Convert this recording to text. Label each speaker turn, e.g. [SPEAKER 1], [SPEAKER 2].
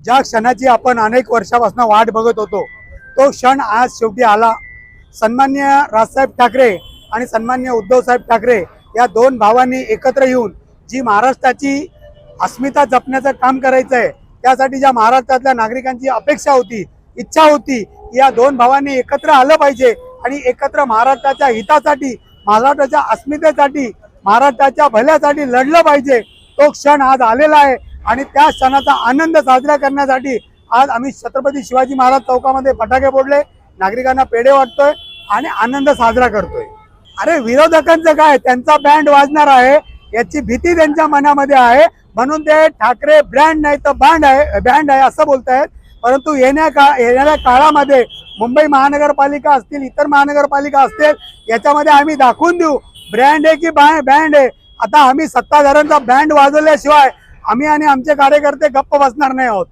[SPEAKER 1] ज्या क्षणाची आपण अनेक वर्षापासून वाट बघत होतो तो क्षण आज शेवटी आला। सन्मान्य राजसाहेब ठाकरे आणि सन्मान्य उद्धवसाहेब ठाकरे या दोन भावांनी एकत्र येऊन जी महाराष्ट्राची अस्मिता जपण्याचं काम करायचं आहे, त्यासाठी ज्या महाराष्ट्रातल्या नागरिकांची अपेक्षा होती, इच्छा होती, या दोन भावांनी एकत्र आलं पाहिजे आणि एकत्र महाराष्ट्राच्या हितासाठी, महाराष्ट्राच्या अस्मितेसाठी, महाराष्ट्राच्या भल्यासाठी लढलं पाहिजे। तो क्षण आज आलेला आहे आणि त्या क्षणाचा आनंद साजरा करण्यासाठी आज आम्ही छत्रपती शिवाजी महाराज चौकामध्ये फटाके फोडले, नागरिकांना पेढे वाटतोय आणि आनंद साजरा करतोय। अरे विरोधकांचं काय, त्यांचा बँड वाजणार आहे याची भीती त्यांच्या मनामध्ये आहे, म्हणून ते ठाकरे ब्रँड नाही तर बँड आहे असं बोलतायत। परंतु येणाऱ्या काळामध्ये मुंबई महानगरपालिका असतील, इतर महानगरपालिका असतील, याच्यामध्ये आम्ही दाखवून देऊ ब्रँड आहे की बँड आहे। आता आम्ही सत्ताधाऱ्यांचा बँड वाजवल्याशिवाय आम्ही आणि आमचे कार्यकर्ते गप्प बसणार नाही आहोत।